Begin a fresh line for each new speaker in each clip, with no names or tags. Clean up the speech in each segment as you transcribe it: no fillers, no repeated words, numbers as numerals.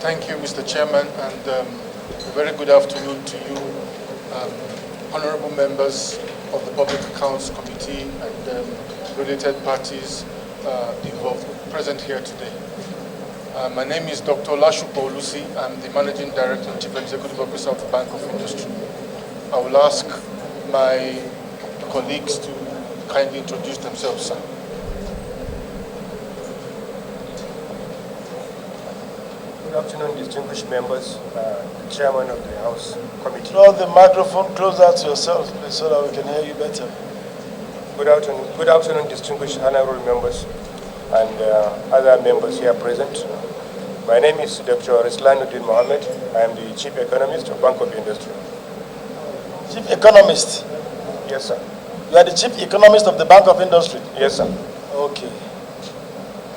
Thank you, Mr. Chairman, and a very good afternoon to you, honorable members of the Public Accounts Committee and related parties involved present here today. My name is Dr. Olashupo Olusi. I'm the Managing Director and Chief Executive Officer of the Bank of Industry. I will ask my colleagues to kindly introduce themselves, sir.
Good afternoon, distinguished members, the Chairman of the House Committee.
Draw the microphone closer to yourself, please, so that we can hear you better.
Good afternoon, distinguished honorable members and other members here present. My name is Dr. Rislanuddin Mohammed. I am the Chief Economist of Bank of Industry.
Chief Economist?
Yes, sir.
You are the Chief Economist of the Bank of Industry?
Yes, sir.
Okay.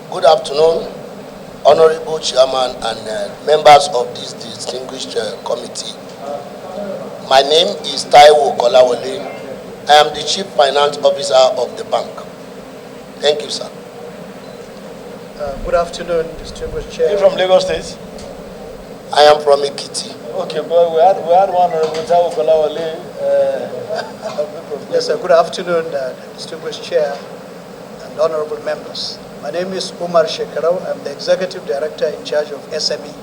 Good afternoon, Honorable Chairman and members of this distinguished committee. My name is Taiwo Kolawole. I am the Chief Finance Officer of the bank. Thank you, sir.
Good afternoon, distinguished Chair.
Are you from Lagos State?
I am from Ekiti.
Okay, but we had one Honorable Taiwo Kolawole.
Yes, sir. Good afternoon, distinguished Chair and honorable members. My name is Umar Shekarau. I'm the Executive Director in charge of SME.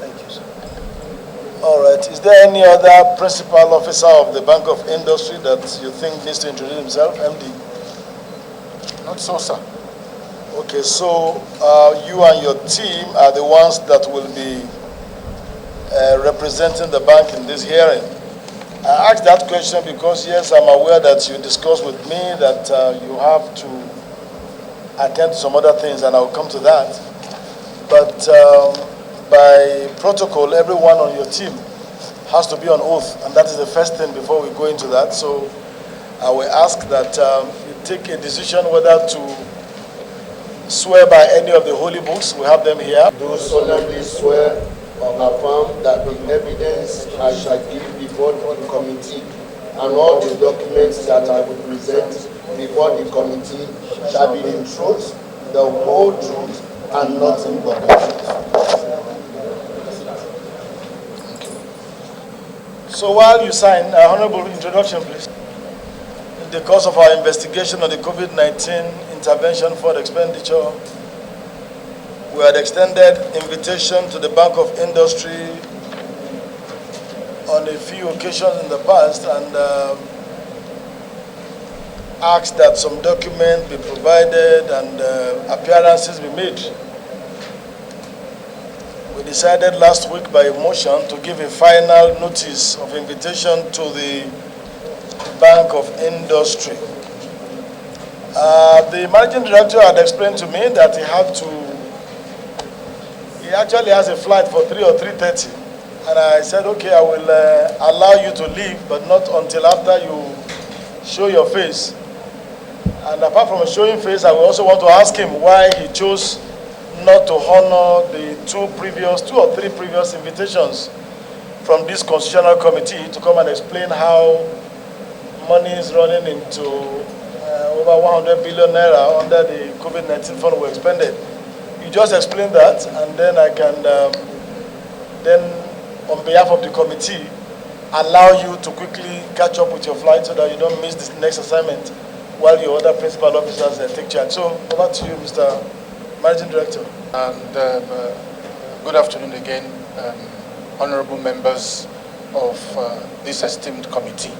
Thank you, sir.
All right. Is there any other principal officer of the Bank of Industry that you think needs to introduce himself, MD?
Not so, sir.
Okay, so you and your team are the ones that will be representing the bank in this hearing. I asked that question because, yes, I'm aware that you discussed with me that you have to attend to some other things, and I'll come to that. But by protocol, everyone on your team has to be on oath, and that is the first thing before we go into that. So I will ask that you take a decision whether to swear by any of the holy books. We have them here.
Do solemnly swear or affirm that the evidence I shall give before the committee and all the documents that I will present before the committee shall be the truth, the whole truth, and nothing but the truth.
So while you sign, honorable introduction, please. In the course of our investigation on the COVID-19 intervention for expenditure, we had extended invitation to the Bank of Industry on a few occasions in the past and asked that some documents be provided and appearances be made. We decided last week by motion to give a final notice of invitation to the Bank of Industry. The managing director had explained to me that he actually has a flight for 3 or 3:30. And I said, okay, I will allow you to leave, but not until after you show your face. And apart from showing face, I will also want to ask him why he chose not to honor the two or three previous invitations from this constitutional committee to come and explain how money is running into over 100 billion naira under the COVID-19 fund we expended. You just explain that, and then I can then, on behalf of the committee, allow you to quickly catch up with your flight so that you don't miss this next assignment while your other principal officers take charge. So over to you, Mr. Managing Director.
And good afternoon again, honorable members of this esteemed committee.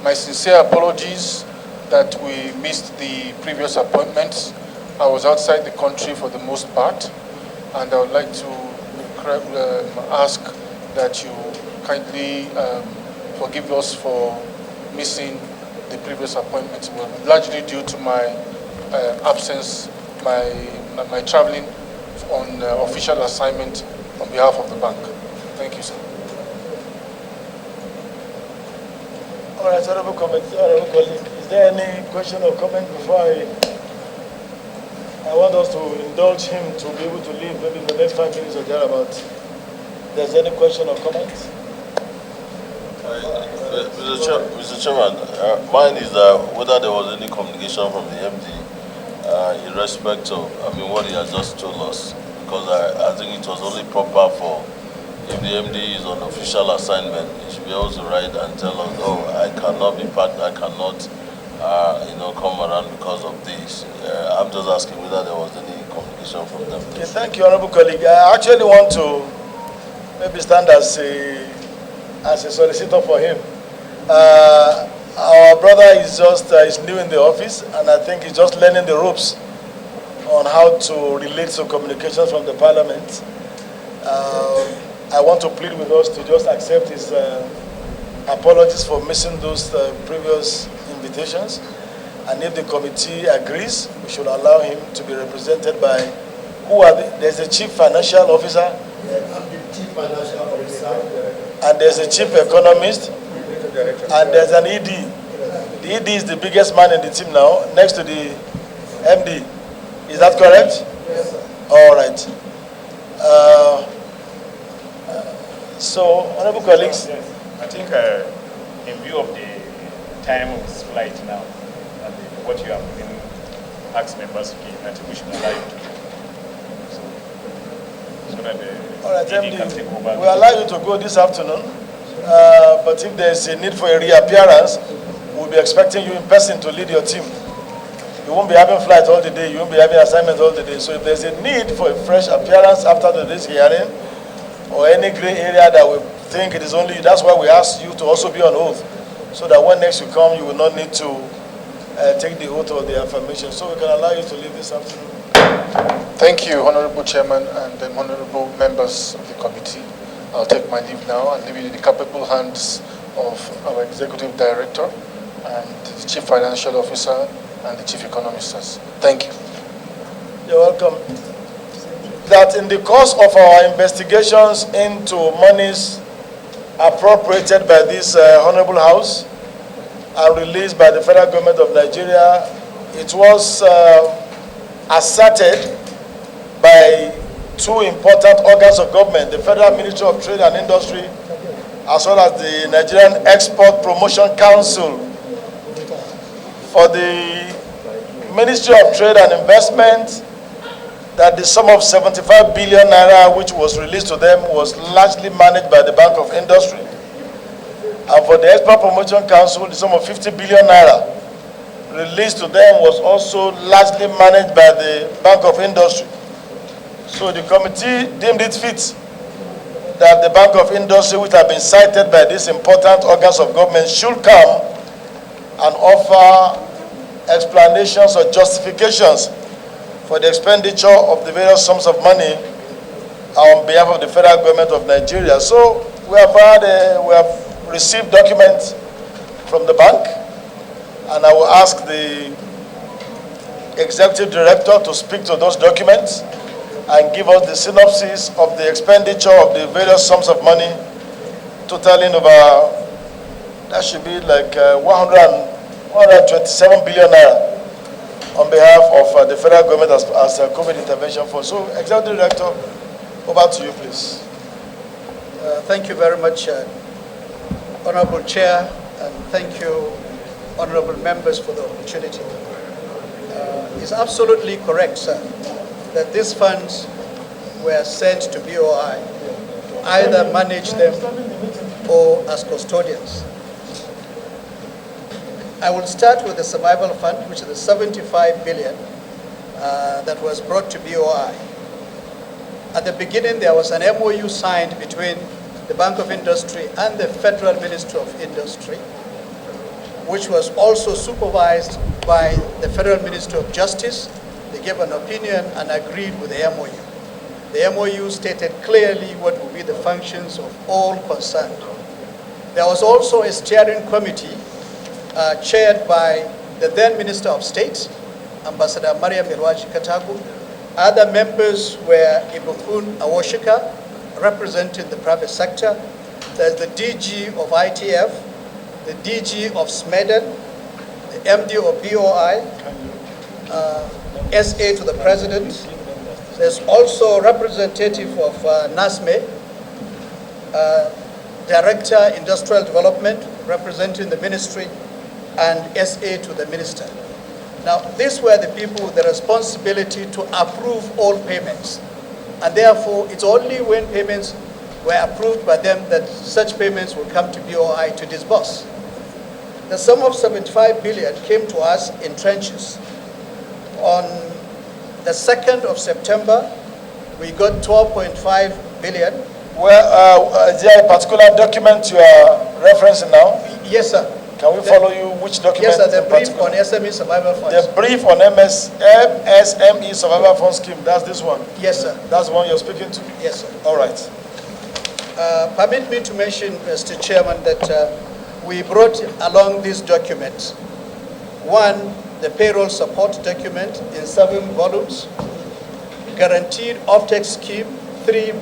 My sincere apologies that we missed the previous appointments. I was outside the country for the most part, and I would like to ask that you kindly forgive us for missing the previous appointments. Well, largely due to my absence, my traveling on official assignment on behalf of the bank. Thank you, sir.
All right, honorable colleague, is there any question or comment before I want us to indulge him to be able to leave maybe in the next 5 minutes or thereabouts? If there's any question or comment?
Mr. Chairman, mine is whether there was any communication from the MD in respect of, what he has just told us. because I think it was only proper for, if the MD is on official assignment, he should be able to write and tell us, oh, I cannot be part, I cannot, come around because of this. I'm just asking whether there was any communication from them.
Okay, thank you, Honorable colleague. I actually want to maybe stand as a solicitor for him. Our brother is just is new in the office, and I think he's just learning the ropes on how to relate to communications from the Parliament. I want to plead with us to just accept his apologies for missing those previous invitations. And if the committee agrees, we should allow him to be represented by, there's a chief financial officer.
I'm the chief financial officer.
And there's a chief economist. And there's an ED. The ED is the biggest man in the team now, next to the MD. Is that correct?
Yes, sir.
All right. So, honorable colleagues.
Yes. I think in view of the time of this flight now, and what you have been asked members to give, I think we should allow you to do. So that the
All right,
ED can take over.
we allow you to go this afternoon, but if there's a need for a reappearance, we'll be expecting you in person to lead your team. You won't be having flights all the day, you won't be having assignments all the day. So if there's a need for a fresh appearance after today's hearing, or any gray area that we think it is only you, that's why we ask you to also be on oath, so that when next you come, you will not need to take the oath or the affirmation. So we can allow you to leave this afternoon.
Thank you, Honorable Chairman and Honorable members of the committee. I'll take my leave now and leave it in the capable hands of our Executive Director and the Chief Financial Officer and the Chief Economists. Thank you.
You're welcome. That in the course of our investigations into monies appropriated by this Honorable House and released by the Federal Government of Nigeria, it was asserted by two important organs of government, the Federal Ministry of Trade and Industry, as well as the Nigerian Export Promotion Council. For the Ministry of Trade and Investment, that the sum of 75 billion naira which was released to them was largely managed by the Bank of Industry. And for the Export Promotion Council, the sum of 50 billion naira released to them was also largely managed by the Bank of Industry. So the committee deemed it fit that the Bank of Industry, which have been cited by these important organs of government, should come and offer explanations or justifications for the expenditure of the various sums of money on behalf of the Federal Government of Nigeria. So we have received documents from the bank, and I will ask the Executive Director to speak to those documents and give us the synopsis of the expenditure of the various sums of money, totaling over, that should be like 127 billion naira on behalf of the Federal Government as a COVID intervention fund. So, Executive Director, over to you, please.
Thank you very much, Honorable Chair, and thank you, honorable members, for the opportunity. It's absolutely correct, sir, that these funds were sent to BOI to either manage them or as custodians. I will start with the survival fund, which is the 75 billion that was brought to BOI. At the beginning, there was an MOU signed between the Bank of Industry and the Federal Ministry of Industry, which was also supervised by the Federal Ministry of Justice. They gave an opinion and agreed with the MOU. The MOU stated clearly what would be the functions of all concerned. There was also a steering committee chaired by the then Minister of State, Ambassador Mariam Irwaji Katagu. Other members were Ibukun Awoshika, representing the private sector. There's the DG of ITF, the DG of SMEDEN, the MD of BOI, SA to the President. There's also a representative of NASME, Director Industrial Development, representing the ministry, and SA to the Minister. Now, these were the people with the responsibility to approve all payments. And therefore, it's only when payments were approved by them that such payments will come to BOI to disburse. The sum of 75 billion came to us in tranches. On the 2nd of September, we got 12.5 billion.
Well, is there a particular document you are referencing now?
Yes, sir.
Can we follow you? Which document?
Yes, sir. The brief on SME survival funds.
The brief on MSME survival fund scheme. That's this one.
Yes, sir.
That's the one you're speaking to.
Yes, sir.
All right.
Permit me to mention, Mr. Chairman, that we brought along these documents. One, the payroll support document in 7 volumes, guaranteed offtake scheme, 3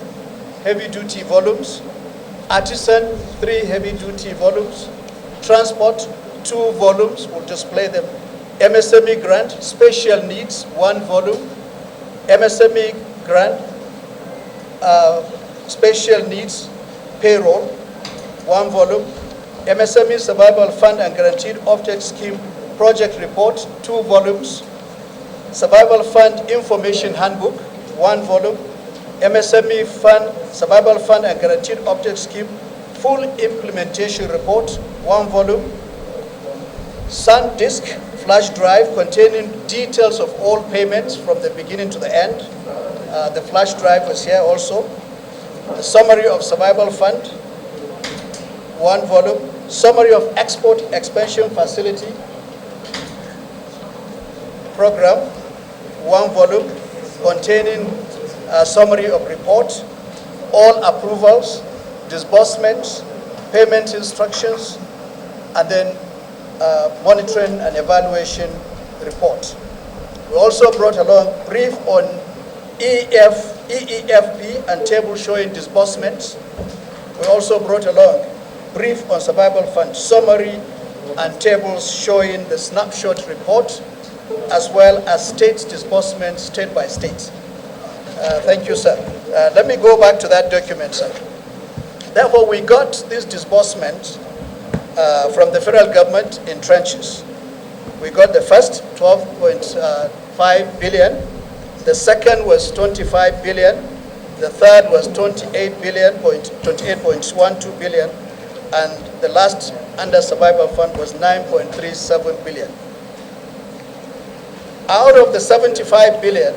heavy-duty volumes, artisan, 3 heavy-duty volumes, transport, 2 volumes, we'll display them, MSME grant, special needs, 1 volume, MSME grant, special needs, payroll, 1 volume, MSME survival fund and guaranteed offtake scheme project report, 2 volumes, survival fund information handbook, 1 volume, MSME fund, survival fund and guaranteed offtake scheme full implementation report, 1 volume, SanDisk flash drive containing details of all payments from the beginning to the end. The flash drive was here also. The summary of survival fund, 1 volume. Summary of export expansion facility program, 1 volume containing a summary of report, all approvals, disbursements, payment instructions, and then monitoring and evaluation report. We also brought along brief on EEFP and table showing disbursements. We also brought along brief on survival fund summary and tables showing the snapshot report, as well as state disbursements state by state. Thank you, sir. Let me go back to that document, sir. Therefore, we got this disbursement from the federal government in tranches. We got the first 12.5 billion. The second was 25 billion. The third was 28 billion, 28.12 billion. And the last under survival fund was 9.37 billion. Out of the 75 billion,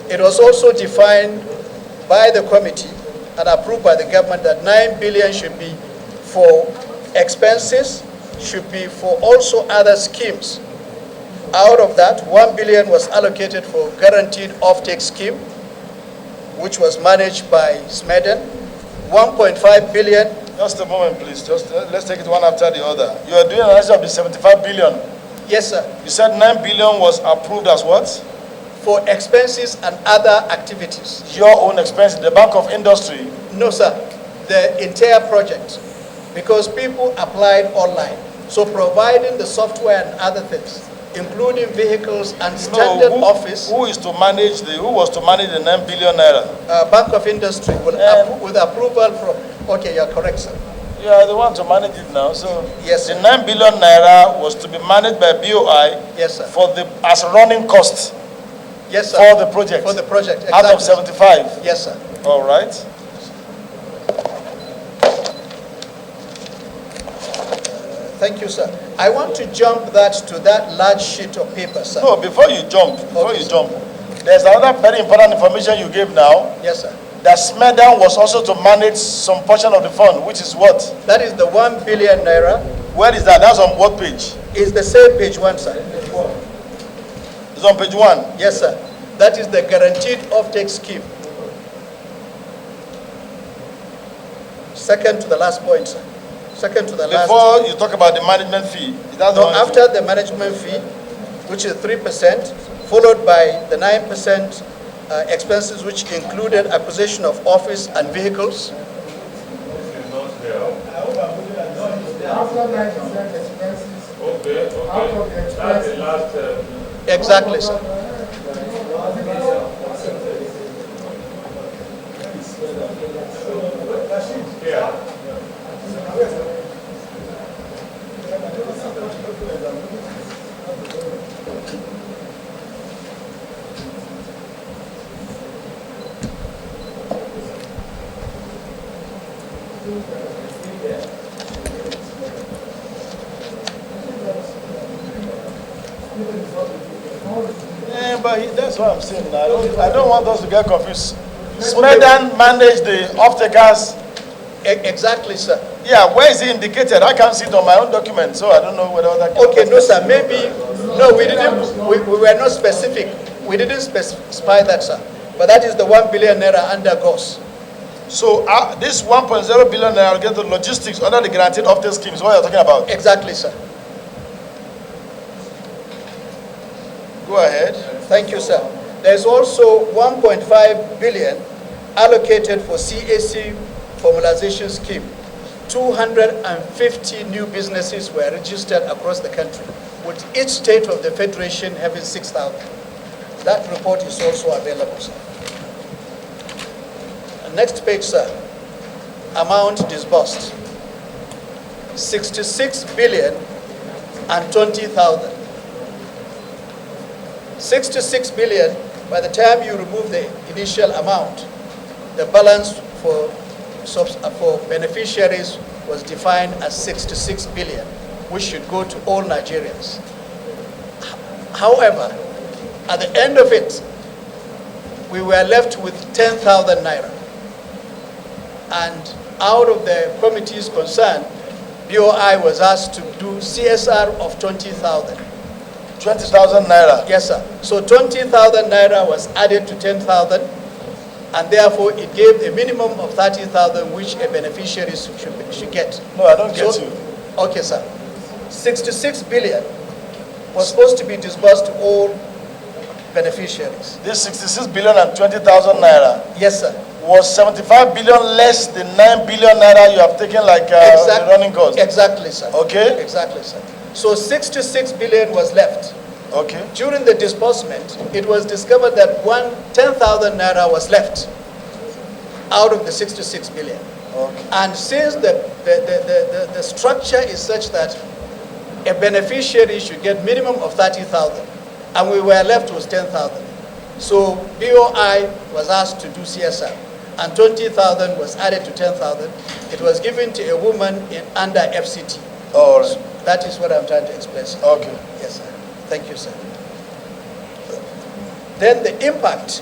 it was also defined by the committee and approved by the government that 9 billion should be for expenses, should be for also other schemes. Out of that, 1 billion was allocated for guaranteed offtake scheme, which was managed by Smeden. 1.5 billion.
Just a moment, please. Just let's take it one after the other. You are doing an analysis of the 75 billion.
Yes, sir.
You said 9 billion was approved as what?
For expenses and other activities.
Your own expenses, the Bank of Industry.
No, sir. The entire project. Because people applied online. So providing the software and other things, including vehicles and standard office.
Who was to manage the 9 billion naira?
Bank of Industry will with approval from, okay, you're correct, sir.
You are the one to manage it now. So
yes,
the 9 billion naira was to be managed by BOI.
Yes, sir.
For the as running cost.
Yes, sir.
For the project.
For the project, exactly.
Out of 75.
Yes, sir.
All right.
Thank you, sir. I want to jump that to that large sheet of paper, sir.
No, before you jump, there's another very important information you gave now.
Yes, sir.
That Smeden was also to manage some portion of the fund, which is what?
That is the 1 billion naira.
Where is that? That's on what page?
It's the same page 1, sir.
It's on page 1?
Yes, sir. That is the guaranteed offtake scheme. Second to the last point, sir. Second to the last.
Before you talk about the management fee. Is that
no, after the management fee, which is 3%, followed by the 9% expenses, which included acquisition of office and vehicles.
After 9% expenses,
okay.
Out of the expenses.
That's the last.
Exactly, sir.
Yeah.
But that's what I'm saying. I don't want us to get confused. Smedan managed the off-takers.
Exactly, sir.
Yeah, where is it indicated? I can't see it on my own document, so I don't know whether that.
Okay, no, sir. Maybe no, we didn't. We were not specific. We didn't specify that, sir. But that is the 1 billion naira under GOS.
So this 1.0 billion naira will get the logistics under the guaranteed off-take scheme. Is what you're talking about?
Exactly, sir.
Go ahead.
Thank you, sir. There's also 1.5 billion allocated for CAC formalization scheme. 250 new businesses were registered across the country, with each state of the Federation having 6,000. That report is also available, sir. Next page, sir. Amount disbursed. 66 billion and 20,000. 66 billion, by the time you remove the initial amount, the balance for beneficiaries was defined as 66 billion, which should go to all Nigerians. However, at the end of it, we were left with 10,000 naira. And out of the committees concerned, BOI was asked to do CSR of 20,000.
20,000 naira.
Yes, sir. So 20,000 naira was added to 10,000, and therefore it gave a minimum of 30,000, which a beneficiary should get.
No, I don't get you.
Okay, sir. 66 billion was supposed to be disbursed to all beneficiaries.
This 66 billion and 20,000 naira.
Yes, sir.
Was 75 billion less than 9 billion naira you have taken like the running cost?
Exactly, sir.
Okay.
Exactly, sir. So 66 billion was left.
Okay.
During the disbursement, it was discovered that 10,000 naira was left out of the 66 billion.
Okay.
And since the structure is such that a beneficiary should get minimum of 30,000, and we were left with 10,000. So BOI was asked to do CSR, and 20,000 was added to 10,000. It was given to a woman under FCT.
All right.
So that is what I'm trying to explain, sir.
Okay.
Yes, sir. Thank you, sir. Then the impact,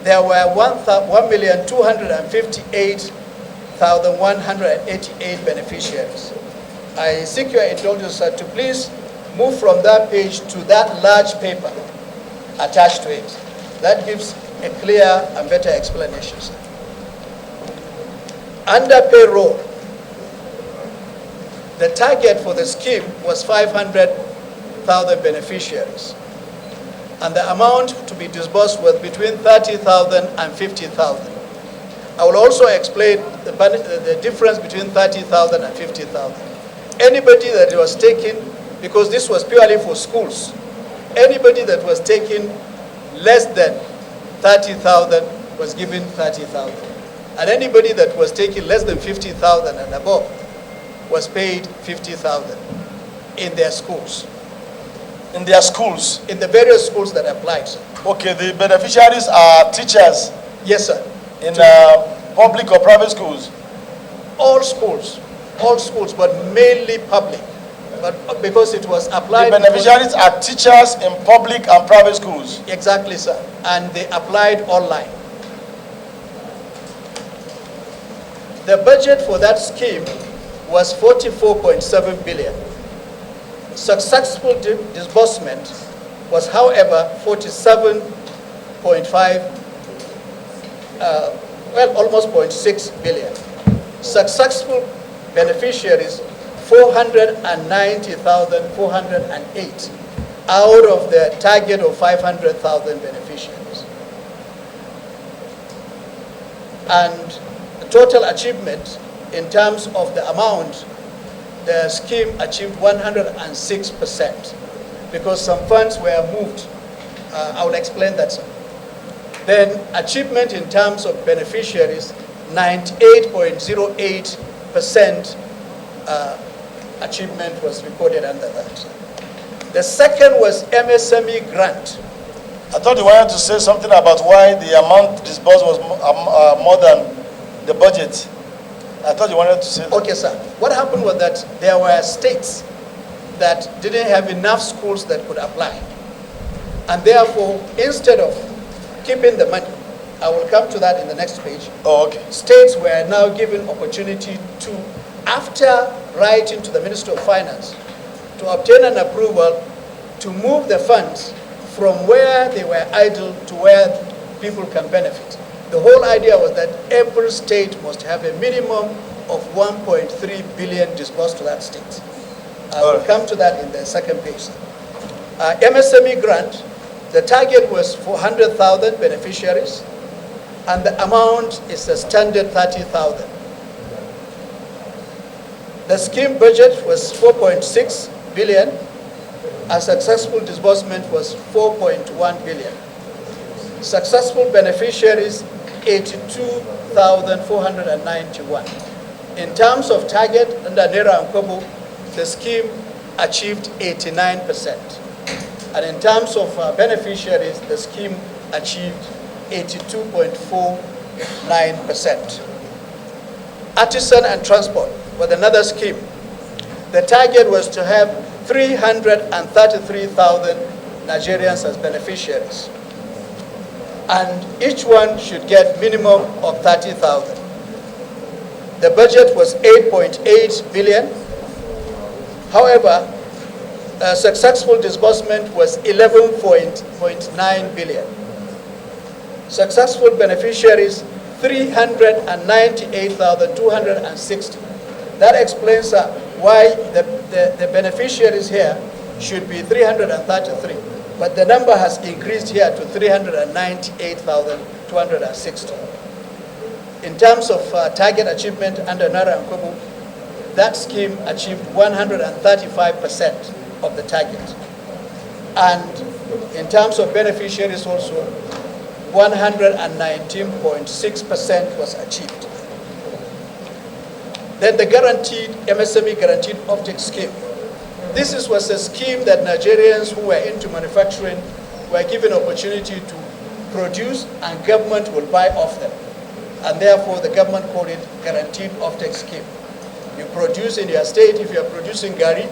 there were 1,258,188 beneficiaries. I seek your indulgence, sir, to please move from that page to that large paper attached to it. That gives a clear and better explanation, sir. Under payroll, the target for the scheme was 500,000 beneficiaries. And the amount to be disbursed was between 30,000 and 50,000. I will also explain the difference between 30,000 and 50,000. Anybody that was taken, because this was purely for schools, anybody that was taken less than 30,000 was given 30,000. And anybody that was taken less than 50,000 and above was paid 50,000 in their schools.
In their schools?
In the various schools that applied, sir.
Okay, the beneficiaries are teachers?
Yes, sir.
In public or private schools?
All schools, but mainly public. But because it was applied...
The beneficiaries are teachers in public and private schools?
Exactly, sir. And they applied online. The budget for that scheme was 44.7 billion. Successful disbursement was, however, 47.5, almost 0.6 billion. Successful beneficiaries, 490,408 out of the target of 500,000 beneficiaries. And total achievement in terms of the amount, the scheme achieved 106% because some funds were moved. I will explain that, sir. Then achievement in terms of beneficiaries, 98.08% achievement was recorded under that. The second was MSME grant.
I thought you wanted to say something about why the amount disbursed was more than the budget. I thought you wanted to say that.
Okay, sir. What happened was that there were states that didn't have enough schools that could apply. And therefore, instead of keeping the money, I will come to that in the next page.
Oh, okay.
States were now given opportunity to, after writing to the Minister of Finance, to obtain an approval to move the funds from where they were idle to where people can benefit. The whole idea was that every state must have a minimum of 1.3 billion disbursed to that state. I will come to that in the second page. MSME grant, the target was 400,000 beneficiaries, and the amount is a standard 30,000. The scheme budget was 4.6 billion. A successful disbursement was 4.1 billion. Successful beneficiaries, 82,491. In terms of target under Naira and Kobo, the scheme achieved 89%. And in terms of beneficiaries, the scheme achieved 82.49%. Artisan and transport was another scheme. The target was to have 333,000 Nigerians as beneficiaries. And each one should get minimum of 30,000. The budget was 8.8 billion. However, successful disbursement was 11.9 billion. Successful beneficiaries, 398,260. That explains why the beneficiaries here should be 333. But the number has increased here to 398,260. In terms of target achievement under Naira and Kobo, that scheme achieved 135% of the target. And in terms of beneficiaries also, 119.6% was achieved. Then the guaranteed, MSME guaranteed offtake scheme. This was a scheme that Nigerians who were into manufacturing were given opportunity to produce and government will buy off them. And therefore the government called it guaranteed offtake scheme. You produce in your state, if you are producing gari,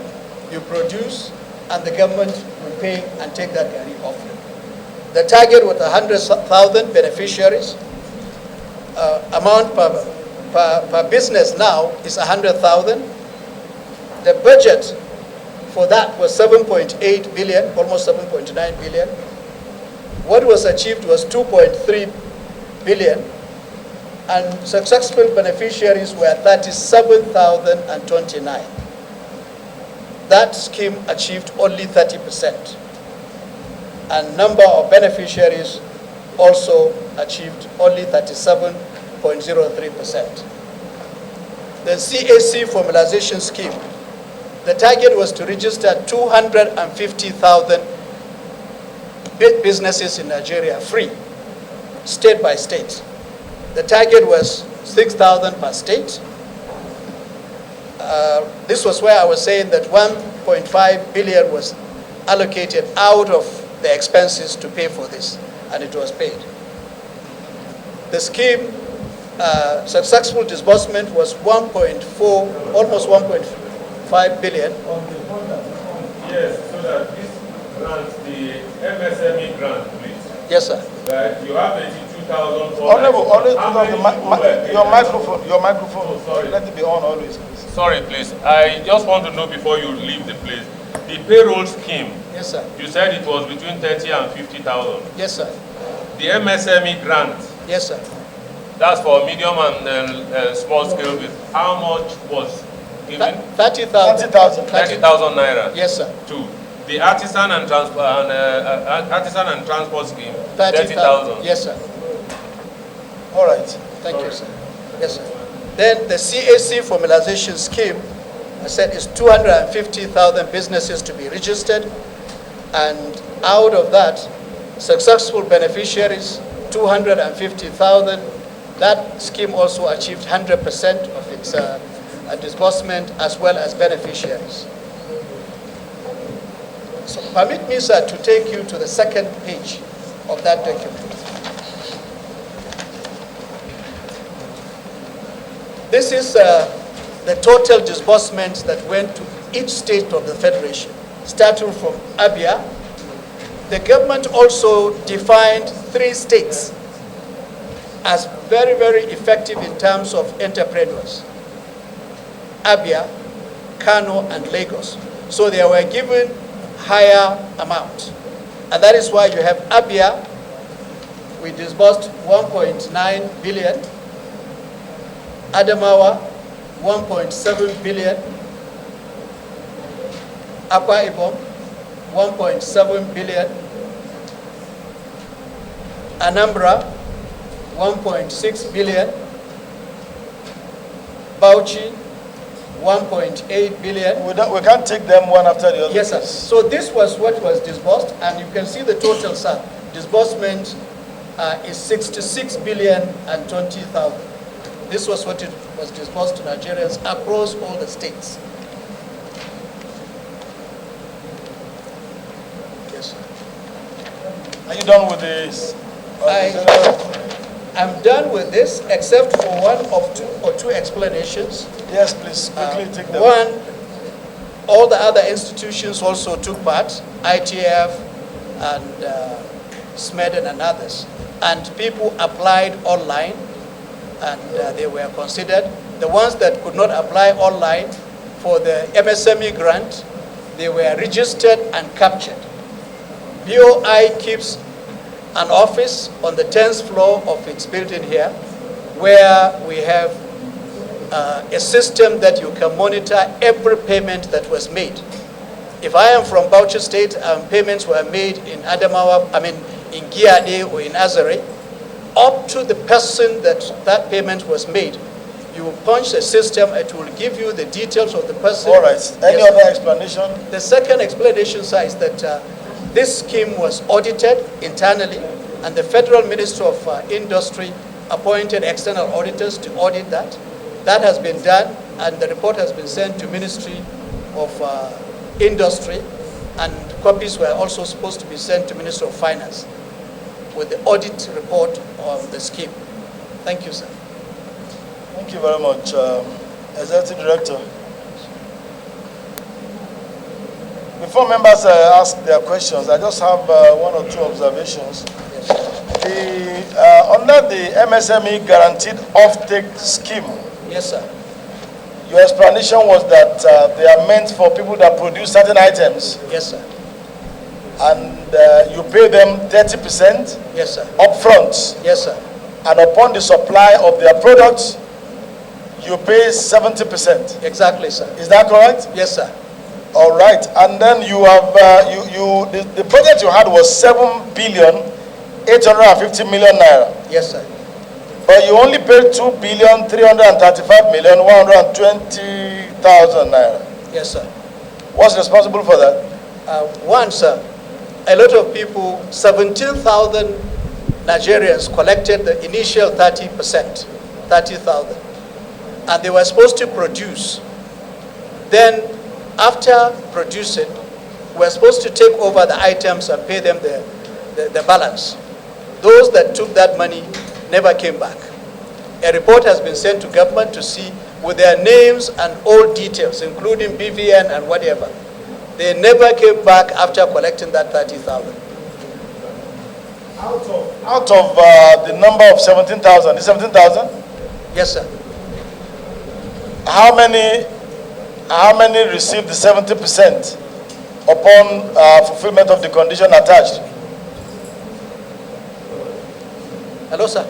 you produce and the government will pay and take that gari off them. The target was 100,000 beneficiaries. Amount per business now is 100,000. The budget for that was 7.8 billion, almost 7.9 billion. What was achieved was 2.3 billion, and successful beneficiaries were 37,029. That scheme achieved only 30%, and number of beneficiaries also achieved only 37.03%. The CAC formalization scheme, the target was to register 250,000 businesses in Nigeria free, state by state. The target was 6,000 per state. This was where I was saying that 1.5 billion was allocated out of the expenses to pay for this, and it was paid. The scheme successful disbursement was 1.4, almost 1.5 billion.
Yes, so that this grant, the MSME grant, please.
Yes, sir.
That you have 82,000.
Your microphone.
Oh, sorry.
Let it be on always, please.
Sorry, please. I just want to know before you leave the place. The payroll scheme.
Yes, sir.
You said it was between 30 and 50,000.
Yes, sir.
The MSME grant.
Yes, sir.
That's for medium and small scale business. How much was given?
30,000.
30,000 naira.
Yes, sir.
Two. The artisan and transport scheme.
30,000. Yes, sir.
All right.
Thank you, sir. Yes, sir. Then the CAC formalization scheme, I said, is 250,000 businesses to be registered, and out of that, successful beneficiaries, 250,000. That scheme also achieved 100% of its disbursement as well as beneficiaries. So permit me, sir, to take you to the second page of that document. This is the total disbursements that went to each state of the Federation, starting from Abia. The government also defined 3 states as very, very effective in terms of entrepreneurs: Abia, Kano, and Lagos. So they were given higher amount. And that is why you have Abia, we disbursed 1.9 billion, Adamawa, 1.7 billion, Akwa Ibom, 1.7 billion, Anambra, 1.6 billion, Bauchi, 1.8 billion.
We can't take them one after the other.
Yes, sir. So this was what was disbursed, and you can see the total, sir. Disbursement is 66 billion and 20,000. This was what it was disbursed to Nigerians across all the states. Yes, sir.
Are you done with this?
I'm done with this, except for one or two explanations.
Yes, please, quickly take them.
One, all the other institutions also took part, ITF and SMEDEN and others. And people applied online, and they were considered. The ones that could not apply online for the MSME grant, they were registered and captured. BOI keeps an office on the 10th floor of its building here, where we have a system that you can monitor every payment that was made. If I am from Bauchi State and payments were made in Adamawa, in Giade or in Azare, up to the person that payment was made, you will punch the system, it will give you the details of the person.
All right. Any other explanation?
The second explanation, sir, is that this scheme was audited internally, and the Federal Ministry of Industry appointed external auditors to audit that. That has been done, and the report has been sent to Ministry of Industry, and copies were also supposed to be sent to Ministry of Finance with the audit report of the scheme. Thank you, sir.
Thank you very much, Executive Director. Before members ask their questions, I just have one or two observations. Under the MSME Guaranteed Offtake Scheme,
yes, sir.
Your explanation was that they are meant for people that produce certain items.
Yes, sir.
And you pay them 30%.
Yes, sir.
Upfront.
Yes, sir.
And upon the supply of their products, you pay 70%.
Exactly, sir.
Is that correct?
Yes, sir.
All right. And then you have the budget you had was 7,850 million naira.
Yes, sir.
But you only paid 2,335,120,000 naira.
Yes, sir.
What's responsible for that?
One, sir, a lot of people, 17,000 Nigerians collected the initial 30%, 30,000, and they were supposed to produce. Then, after producing, we were supposed to take over the items and pay them the balance. Those that took that money never came back. A report has been sent to government to see with their names and all details, including BVN and whatever. They never came back after collecting that 30,000.
Out of the number of 17,000, is 17,000?
Yes, sir.
How many received the 70% upon fulfillment of the condition attached?
Hello, sir.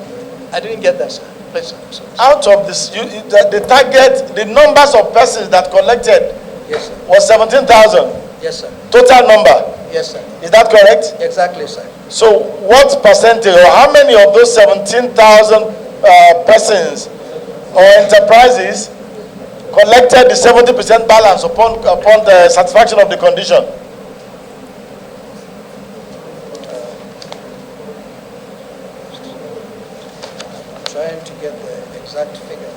I didn't get that, sir. Please, sir.
Out of this, the target, the numbers of persons that collected,
yes, sir,
was 17,000.
Yes, sir.
Total number.
Yes, sir.
Is that correct?
Exactly, sir.
So what percentage or how many of those 17,000 persons or enterprises collected the 70% balance upon the satisfaction of the condition?
Trying to get the exact figure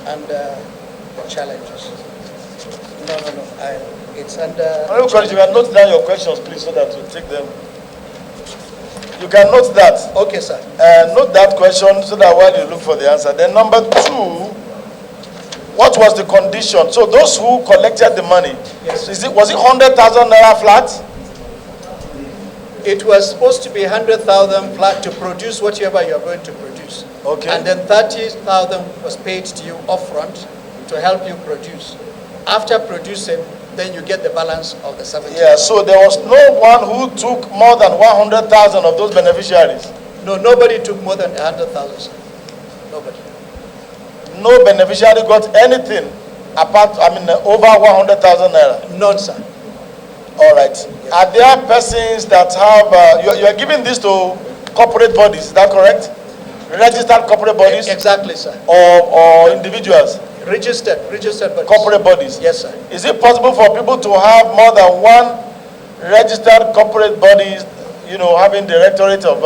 and the challenges. No. It's under.
You can note down your questions, please, so that we take them. You can note that.
Okay, sir.
Note that question so that while you look for the answer. Then number two, What was the condition? So those who collected the money,
Yes.
was it 100,000 naira flat?
It was supposed to be 100,000 flat to produce whatever you are going to produce.
Okay.
And then 30,000 was paid to you upfront to help you produce. After producing, then you get the balance of the 70.
Yeah, so there was no one who took more than 100,000 of those beneficiaries.
No, nobody took more than 100,000, sir. Nobody.
No beneficiary got anything apart, over 100,000 naira.
None, sir.
All right. Are there persons that have, you are giving this to corporate bodies, is that correct? Registered corporate bodies?
Exactly, sir.
Or individuals?
Registered bodies.
Corporate bodies?
Yes, sir.
Is it possible for people to have more than one registered corporate bodies, having directorate of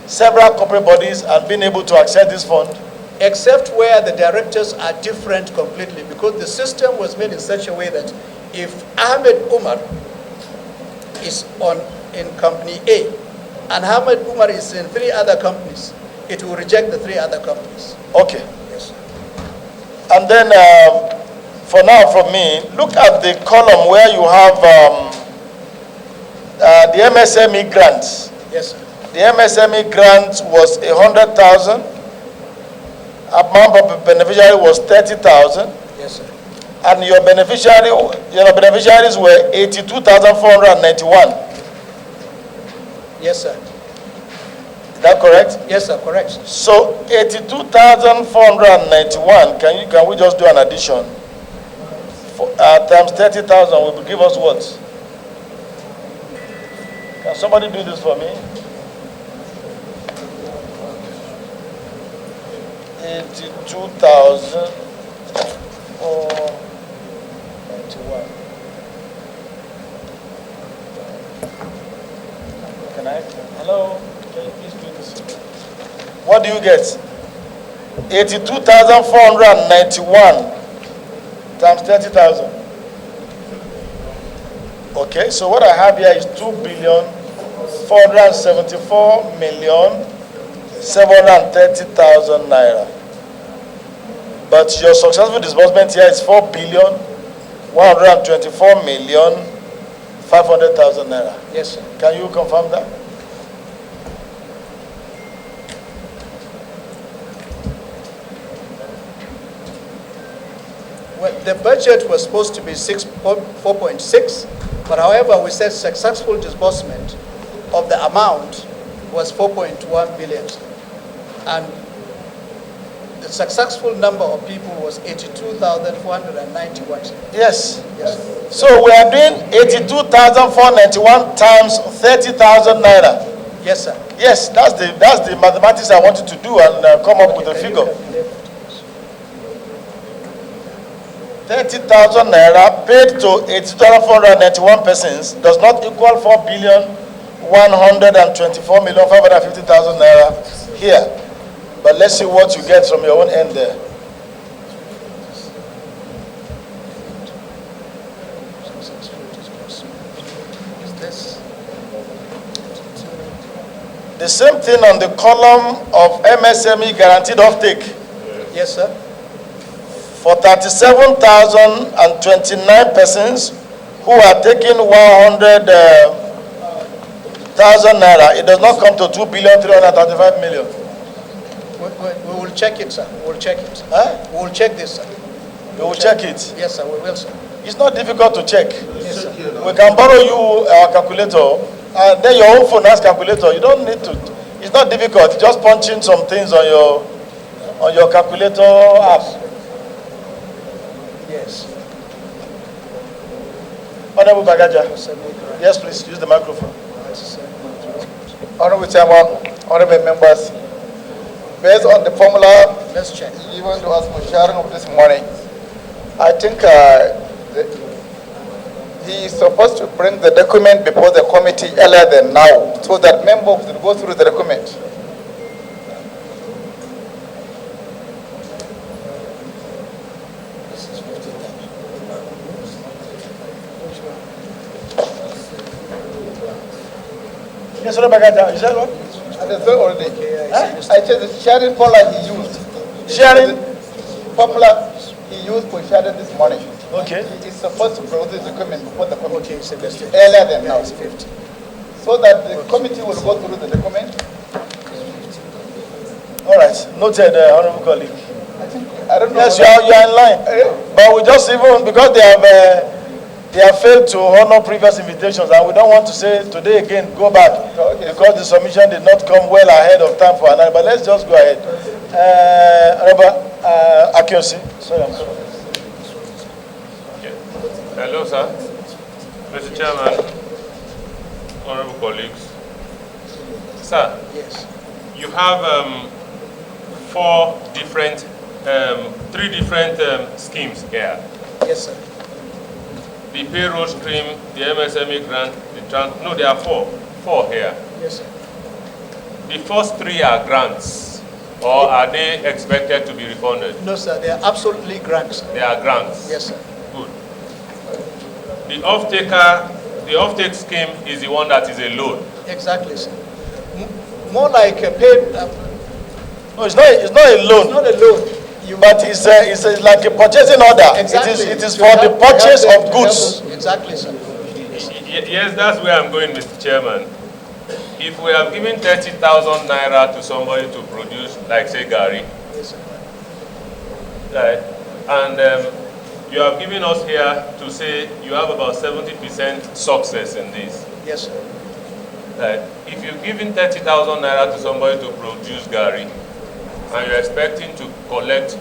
several corporate bodies and being able to access this fund?
Except where the directors are different completely, because the system was made in such a way that if Ahmed Umar is in company A and Ahmed Umar is in 3 other companies, it will reject the 3 other companies.
Okay.
Yes, sir.
And then, for now, from me, look at the column where you have the MSME grants.
Yes, sir.
The MSME grant was 100,000. Amount of beneficiary was 30,000.
Yes, sir.
And your beneficiaries were 82,491.
Yes, sir.
Is that correct?
Yes, sir. Correct.
So 82,491. Can we just do an addition? Times 30,000 will give us what? Can somebody do this for me? 82,491. Can I? Hello? Can you please do this? What do you get? 82,491 times 30,000. Okay, so what I have here is 2,474,730,000 naira. But your successful disbursement here is 4,124,500,000 naira.
Yes, sir.
Can you confirm that?
Well, the budget was supposed to be 4.6, but however, we said successful disbursement of the amount was 4.1 billion. And the successful number of people was 82,491.
Yes.
Yes.
So we are doing 82,491 times 30,000 naira.
Yes, sir.
Yes, that's the mathematics I wanted to do and come up with a figure. 30,000 naira paid to 82,491 persons does not equal 4,124,550,000 naira here. But let's see what you get from your own end there. The same thing on the column of MSME guaranteed offtake.
Yes, sir.
For 37,029 persons who are taking 100,000 naira, it does not come to 2,335,000,000.
We will check it, sir. We will check it.
Huh?
We will check this, sir.
You will check it.
Yes, sir. We will, sir.
It's not difficult to check.
Yes, sir.
We can borrow you our calculator, and then your own phone has calculator. You don't need to. It's not difficult. Just punch in some things on your calculator app.
Yes.
Honorable Bagaja. Yes, please use the microphone.
Honorable Chairman, honorable members, based on the formula
Let's check.
given to us for sharing of this morning, I think he is supposed to bring the document before the committee earlier than now, so that members will go through the document.
Yes, Honorable Bagaja. You said what?
And the third already. I said the sharing formula he used.
Sharing?
Formula he used for shadow this morning.
Okay.
He is supposed to produce the document before the committee.
Okay,
Earlier than now.
It's 50.
So that the committee will go through the document.
All right. Noted, honorable colleague.
I don't know.
Yes, you are in line. But we just even, because they have failed to honor previous invitations, and we don't want to say today again, go back,
Okay.
because the submission did not come well ahead of time for another. But let's just go ahead. Honorable Akiosi. Sorry, I'm sorry.
Hello, sir. Mr. Chairman, honorable colleagues. Sir,
Yes.
you have three different schemes here.
Yes, sir.
The payroll stream, the MSME grant, there are four here.
Yes, sir.
The first three are grants, or are they expected to be refunded?
No, sir. They are absolutely grants.
They are grants.
Yes, sir.
Good. The offtake scheme is the one that is a loan.
Exactly, sir. More like a paid.
No, it's not a loan.
It's not a loan.
But it's like a purchasing order.
Exactly.
It is for the purchase of goods.
Exactly, sir.
Yes, that's where I'm going, Mr. Chairman. If we have given 30,000 naira to somebody to produce, like say, Gary,
Yes, sir.
right, and you have given us here to say you have about 70% success in this.
Yes, sir.
Right. If you've given 30,000 naira to somebody to produce Gary, and you're expecting to collect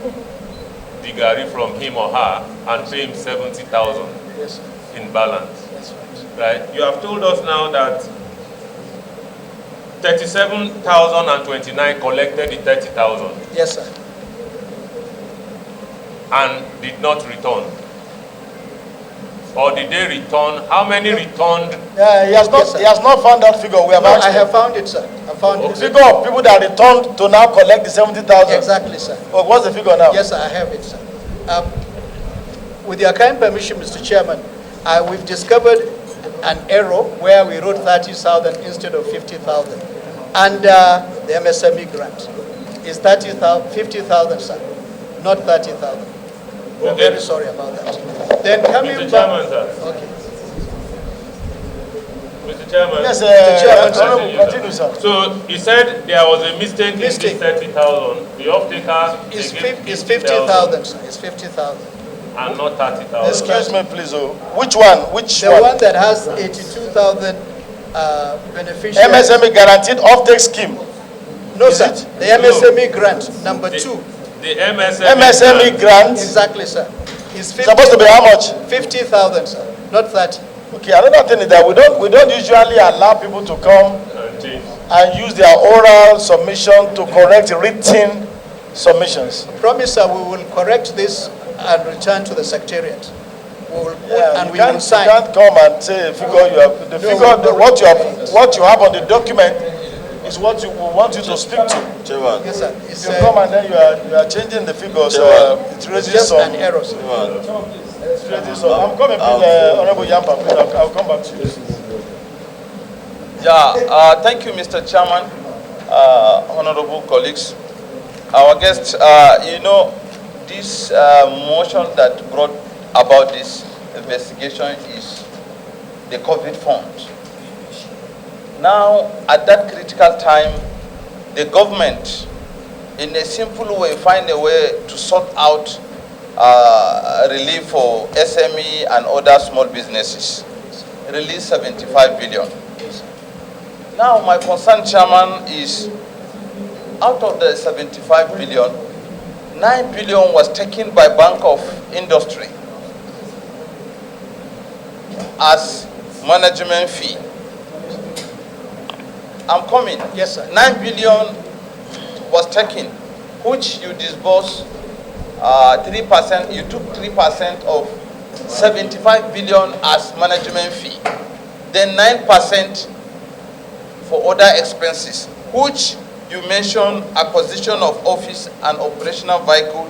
the Gary from him or her and pay him 70,000
Yes, sir.
in balance,
That's right.
right? You have told us now that 37,029 collected the 30,000
Yes, sir.
and did not return. Or did they return? How many returned?
Yeah, he has not found that figure. We have
No,
asked
I
him.
have found it, sir. I found
The
it.
figure of people that returned to now collect the 70,000.
Exactly, sir.
Well, what's the figure now?
Yes, sir, I have it, sir. With your kind permission, Mr. Chairman, we've discovered an error where we wrote 30,000 instead of 50,000. And the MSME grant is 50,000, sir, not 30,000. We're
Okay.
very sorry about that. Then coming
Mr.
back.
Chairman, sir.
Okay.
Mr. Chairman.
Yes,
Chairman,
Honorable, continue, sir.
So he said there was a mistake in this 30,000. The off-taker
It's
they gave
50,000, sir. It's 50,000.
and not 30,000.
Excuse me, please. Which one?
The one that has 82,000 beneficiaries.
MSME guaranteed offtake scheme.
No,
Is
sir.
it?
The MSME grant, number 2.
The MSME
MSME grant
Exactly, sir. Is
supposed to be how much?
50,000, sir, not 30.
Okay, another thing is that we don't usually allow people to come
and change.
and use their oral submission to correct written submissions.
Promise, sir, we will correct this and return to the secretariat. We will put,
Yeah,
and
you
we will
can't
sign.
come and say figure you have the
No,
figure
no,
what you have on the document is what we want you to speak to.
Chairman,
Yes, sir.
If
It's
you come and then you are changing the figures, it raises
just
some.
an error, sir.
Chairman,
It raises some. I'm coming, please, Honorable Yampa. Please, I'll come back to you.
Yeah, thank you, Mr. Chairman, honorable colleagues. Our guests, this motion that brought about this investigation is the COVID fund. Now, at that critical time, the government, in a simple way, find a way to sort out relief for SME and other small businesses. Release 75 billion. Now, my concern, Chairman, is out of the 75 billion, 9 billion was taken by Bank of Industry as management fee. I'm coming.
Yes, sir.
9 billion was taken, which you disbursed 3%, you took 3% of 75 billion as management fee. Then 9% for other expenses, which you mentioned acquisition of office and operational vehicle,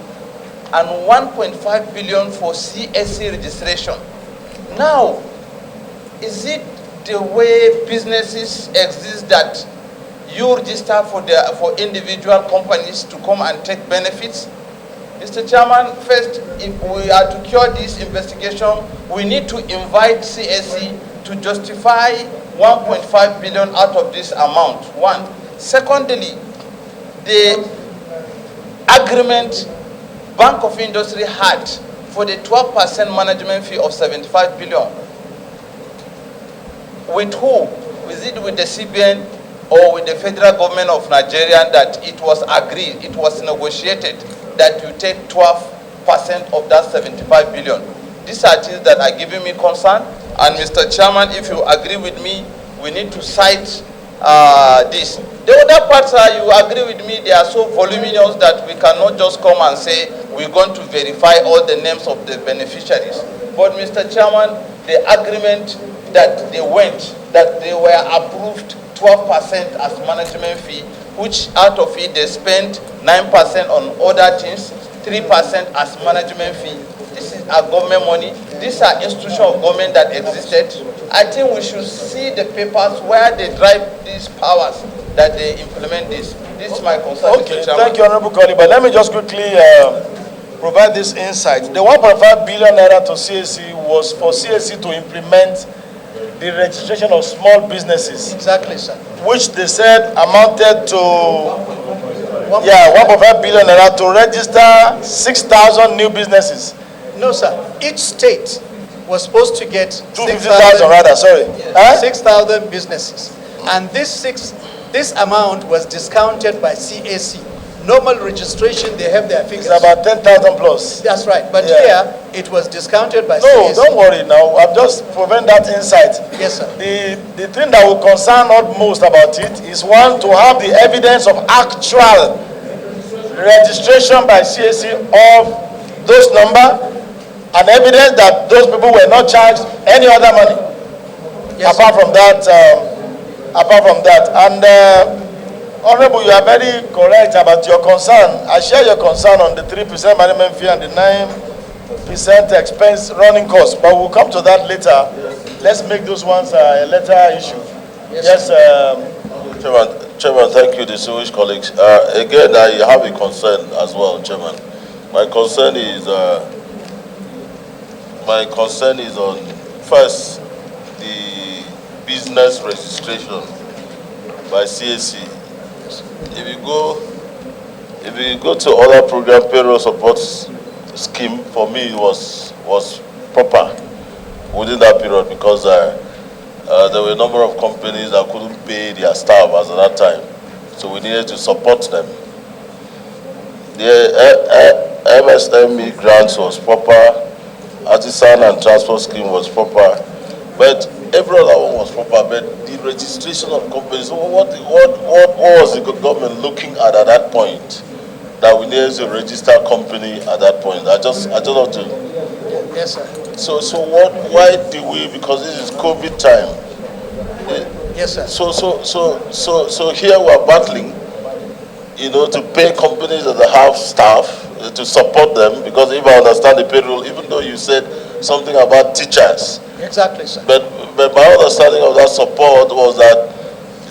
and 1.5 billion for CSC registration. Now, is it the way businesses exist that you register for individual companies to come and take benefits? Mr. Chairman, first, if we are to cure this investigation, we need to invite CAC to justify 1.5 billion out of this amount, one. Secondly, the agreement Bank of Industry had for the 12% management fee of 75 billion. With who? Was it with the CBN or with the federal government of Nigeria that it was agreed, it was negotiated that you take 12% of that 75 billion? These are things that are giving me concern. And Mr. Chairman, if you agree with me, we need to cite this. The other parts are, you agree with me, they are so voluminous that we cannot just come and say we're going to verify all the names of the beneficiaries. But Mr. Chairman, the agreement that they went, that they were approved 12% as management fee, which out of it they spent 9% on other things, 3% as management fee. This is our government money. These are institutions of government that existed. I think we should see the papers where they drive these powers that they implement this. This is my concern.
Okay, thank you, Honorable Colleague. But let me just quickly provide this insight. The 1.5 billion naira to CAC was for CAC to implement the registration of small businesses.
Exactly, sir.
Which they said amounted to 1.5 billion naira to register 6,000 new businesses.
No, sir. Each state was supposed to get
250,000 rather, sorry.
Yeah, 6,000 businesses. And this amount was discounted by CAC. Normal registration, they have their figures.
It's about 10,000 plus.
That's right. But here, it was discounted by CAC.
No, don't worry now. I've just proven that insight.
Yes, sir.
The thing that will concern us most about it is, one, to have the evidence of actual registration by CAC of those numbers, and evidence that those people were not charged any other money. Yes, apart from that. And Honorable, you are very correct about your concern. I share your concern on the 3% management fee and the 9% expense running cost, but we'll come to that later. Yes. Let's make those ones a later issue. Yes,
Chairman, thank you, distinguished colleagues. Again, I have a concern as well, Chairman. My concern is on, first, the business registration by CAC. If you go to other program payroll support scheme, for me it was proper within that period, because there were a number of companies that couldn't pay their staff as at that time, so we needed to support them. The MSME grants was proper, artisan and transport scheme was proper, but every other one was proper. But the registration of companies, what was the government looking at that point that we needed to register a company at that point? I just want to.
Yes, sir.
So why do we? Because this is COVID time.
Yes, sir.
So here we are battling, to pay companies that have staff, to support them, because if I understand the payroll, even though you said something about teachers.
Exactly, sir.
But my understanding of that support was that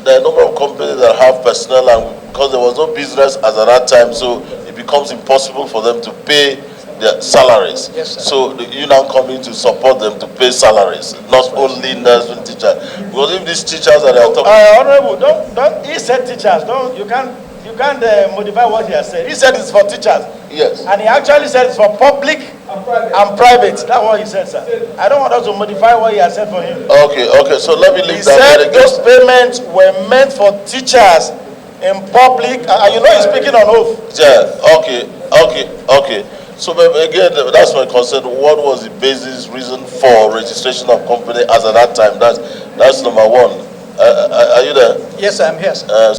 there are a number of companies that have personnel, and because there was no business as at that time, so it becomes impossible for them to pay their salaries.
Yes, sir.
So you now come in to support them to pay salaries, not only nursing teachers. Because if these teachers are talking,
Honorable, don't. He said teachers. You can't modify what he has said. He said it's for teachers.
Yes.
And he actually said it's for public and private. That's what he said, sir. I don't want us to modify what he has said for him.
Okay. So let me leave
that. He said those payments were meant for teachers in public. And he's speaking on oath.
Yeah. Okay. So again, that's my concern. What was the basis reason for registration of company as at that time? That's number one. Are you there?
Yes, I'm here, sir.